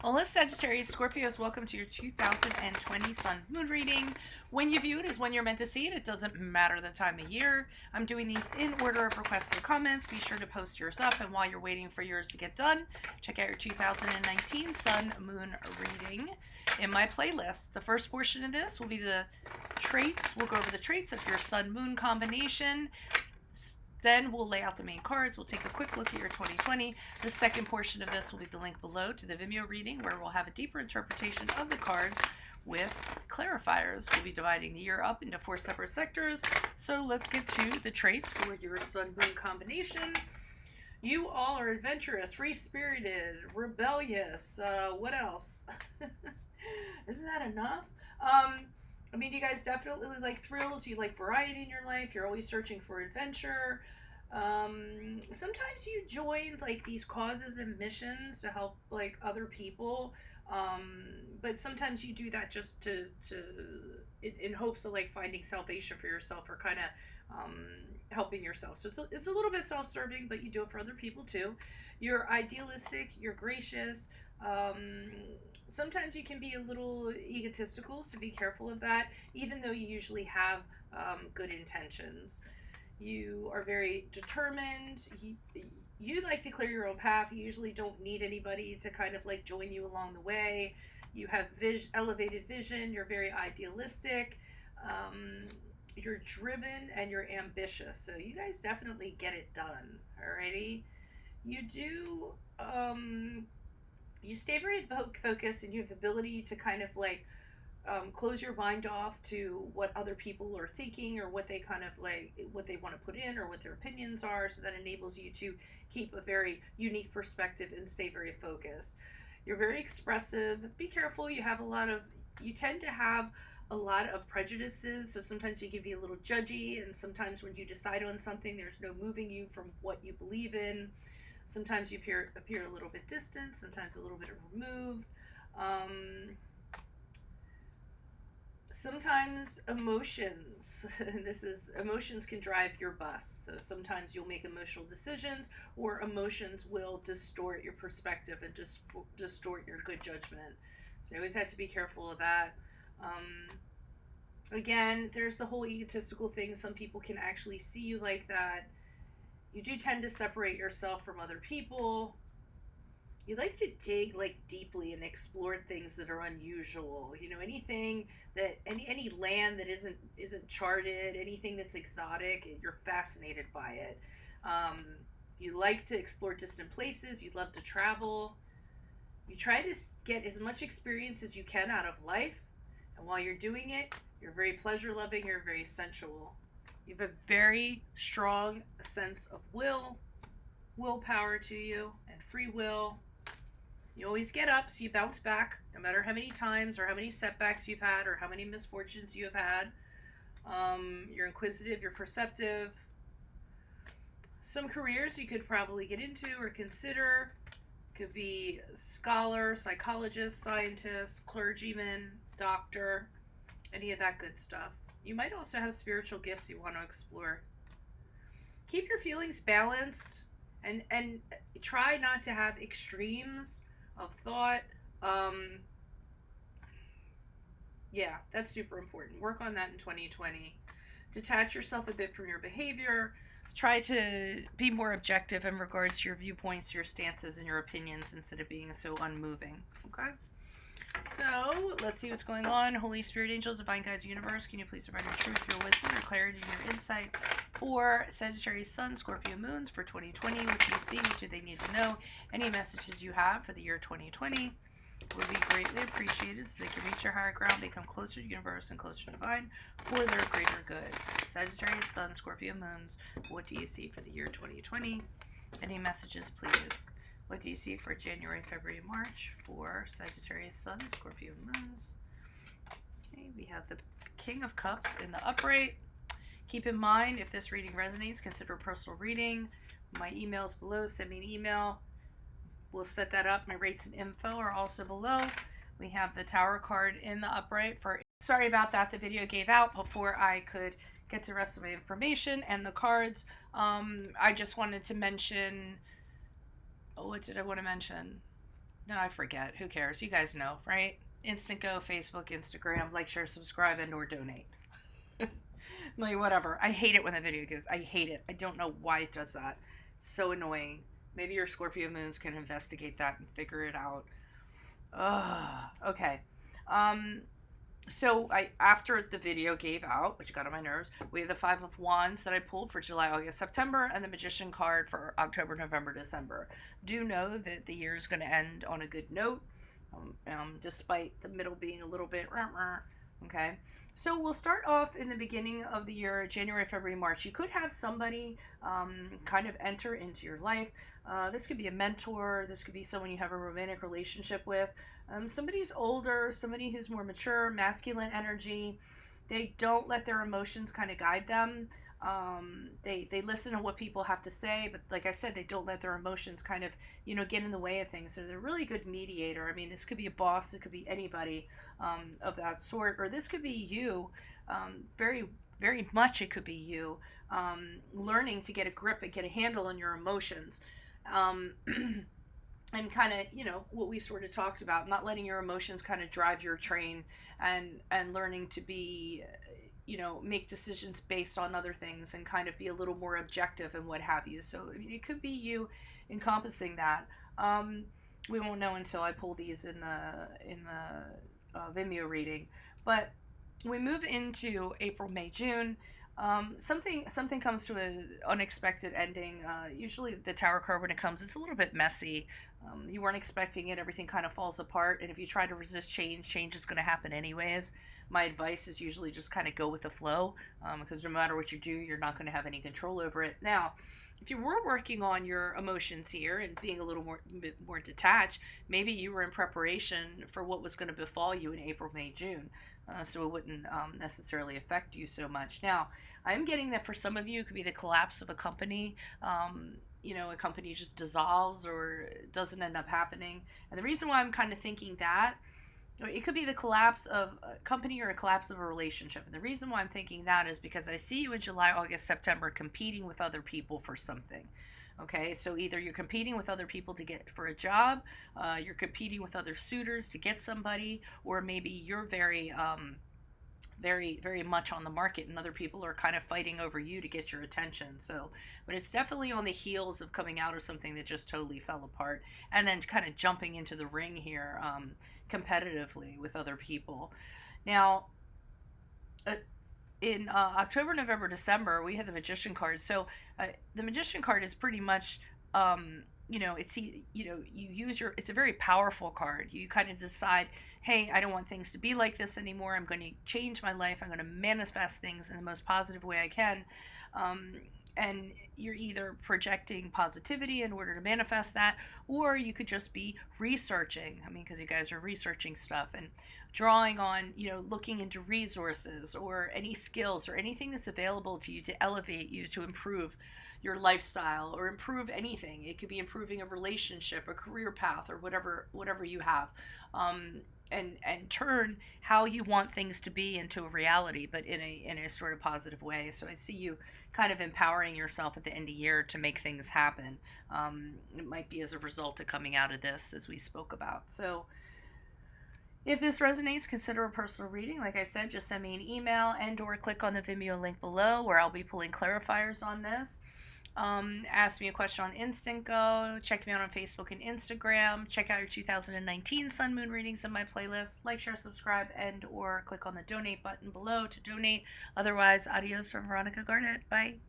Hola Sagittarius, Scorpios, welcome to your 2020 Sun Moon reading. When you view it is when you're meant to see it. It doesn't matter the time of year. I'm doing these in order of requested comments. Be sure to post yours up, and while you're waiting for yours to get done, check out your 2019 Sun Moon reading in my playlist. The first portion of this will be the traits. We'll go over the traits of your Sun Moon combination. Then we'll lay out the main cards. We'll take a quick look at your 2020. The second portion of this will be the link below to the Vimeo reading, where we'll have a deeper interpretation of the cards with clarifiers. We'll be dividing the year up into 4 separate sectors. So let's get to the traits for your Sun Moon combination. You all are adventurous, free-spirited, rebellious. What else? Isn't that enough? I mean, you guys definitely like thrills. You like variety in your life. You're always searching for adventure. Sometimes you join like these causes and missions to help like other people. But sometimes you do that just in hopes of like finding salvation for yourself, or kind of helping yourself. So it's a little bit self-serving, but you do it for other people too. You're idealistic. You're gracious. Sometimes you can be a little egotistical, so be careful of that, even though you usually have good intentions. You are very determined. You like to clear your own path. You usually don't need anybody to kind of like join you along the way. You have elevated vision. You're very idealistic. You're driven and you're ambitious. So you guys definitely get it done. Alrighty. You do. You stay very focused, and you have the ability to kind of like close your mind off to what other people are thinking, or what they kind of like, what they want to put in, or what their opinions are. So that enables you to keep a very unique perspective and stay very focused. You're very expressive. Be careful. You tend to have a lot of prejudices. So sometimes you can be a little judgy, and sometimes when you decide on something, there's no moving you from what you believe in. Sometimes you appear a little bit distant, sometimes a little bit removed. Sometimes emotions, emotions can drive your bus. So sometimes you'll make emotional decisions, or emotions will distort your perspective and just distort your good judgment. So you always have to be careful of that. Again, there's the whole egotistical thing. Some people can actually see you like that. You do tend to separate yourself from other people. You like to dig like deeply and explore things that are unusual. You know, anything that any land that isn't charted, anything that's exotic, you're fascinated by it. You like to explore distant places. You love to travel. You try to get as much experience as you can out of life, and while you're doing it, you're very pleasure loving. You're very sensual. You have a very strong sense of willpower to you, and free will. You always get up, so you bounce back, no matter how many times or how many setbacks you've had or how many misfortunes you have had. You're inquisitive, you're perceptive. Some careers you could probably get into or consider could be scholar, psychologist, scientist, clergyman, doctor, any of that good stuff. You might also have spiritual gifts you want to explore. Keep your feelings balanced, and try not to have extremes of thought. Yeah, that's super important. Work on that in 2020. Detach yourself a bit from your behavior. Try to be more objective in regards to your viewpoints, your stances, and your opinions, instead of being so unmoving. Okay? So, let's see what's going on. Holy Spirit, angels, divine guides, universe, can you please provide your truth, your wisdom, your clarity, and your insight for Sagittarius Sun, Scorpio Moons for 2020? What do you see? What do they need to know? Any messages you have for the year 2020 would be greatly appreciated, so they can reach their higher ground, become closer to the universe and closer to divine for their greater good. Sagittarius Sun, Scorpio Moons, what do you see for the year 2020? Any messages, please? What do you see for January, February, March for Sagittarius Sun, Scorpio Moons? Okay, we have the King of Cups in the upright. Keep in mind, if this reading resonates, consider a personal reading. My email is below. Send me an email. We'll set that up. My rates and info are also below. We have the Tower card in the upright. Sorry about that. The video gave out before I could get to the rest of my information and the cards. I just wanted to mention... what did I want to mention? No, I forget. Who cares? You guys know, right? Instant Go, Facebook, Instagram, like, share, subscribe, and or donate. Like, whatever. I hate it when the video goes. I hate it. I don't know why it does that. It's so annoying. Maybe your Scorpio moons can investigate that and figure it out. Ugh. Okay. Um, so after the video gave out, which got on my nerves, we have the Five of Wands that I pulled for July, August, September, and the Magician card for October, November, December. Do know that the year is going to end on a good note, despite the middle being a little bit okay. So we'll start off in the beginning of the year, January, February, March. You could have somebody kind of enter into your life. This could be a mentor. This could be someone you have a romantic relationship with. Somebody who's older, somebody who's more mature, masculine energy. They don't let their emotions kind of guide them. They listen to what people have to say, but like I said, they don't let their emotions kind of, get in the way of things. So they're a really good mediator. I mean, this could be a boss, it could be anybody of that sort, or this could be you. Very, very much it could be you learning to get a grip and get a handle on your emotions. And kind of, what we sort of talked about, not letting your emotions kind of drive your train, and learning to be, make decisions based on other things and kind of be a little more objective and what have you. So, I mean, it could be you encompassing that. We won't know until I pull these in the Vimeo reading. But we move into April, May, June. Something comes to an unexpected ending. Usually the Tower card, when it comes, it's a little bit messy. You weren't expecting it. Everything kind of falls apart. And if you try to resist change, change is going to happen anyways. My advice is usually just kind of go with the flow, because no matter what you do, you're not going to have any control over it. Now, if you were working on your emotions here and being a little bit more detached, maybe you were in preparation for what was going to befall you in April, May, June. So it wouldn't necessarily affect you so much. Now, I'm getting that for some of you, it could be the collapse of a company. A company just dissolves or doesn't end up happening. And the reason why I'm kind of thinking that, it could be the collapse of a company or a collapse of a relationship. And the reason why I'm thinking that is because I see you in July, August, September competing with other people for something. Okay, so either you're competing with other people to get for a job, you're competing with other suitors to get somebody, or maybe you're very, very much on the market and other people are kind of fighting over you to get your attention. So, but it's definitely on the heels of coming out of something that just totally fell apart and then kind of jumping into the ring here competitively with other people. Now, in October, November, December, we had the Magician card. So the Magician card is pretty much, you use it's a very powerful card. You kind of decide, hey, I don't want things to be like this anymore. I'm going to change my life. I'm going to manifest things in the most positive way I can. And you're either projecting positivity in order to manifest that, or you could just be researching. I mean, because you guys are researching stuff and drawing on, looking into resources or any skills or anything that's available to you to elevate you, to improve your lifestyle or improve anything. It could be improving a relationship, a career path, or whatever you have. And turn how you want things to be into a reality, but in a sort of positive way. So I see you kind of empowering yourself at the end of the year to make things happen. It might be as a result of coming out of this, as we spoke about. So if this resonates, consider a personal reading. Like I said, just send me an email and or click on the Vimeo link below where I'll be pulling clarifiers on this. Ask me a question on Instant Go. Check me out on Facebook and Instagram. Check out your 2019 Sun Moon readings in my playlist. Like, share, subscribe, and or click on the donate button below to donate. Otherwise, adios from Veronica Garnett. Bye.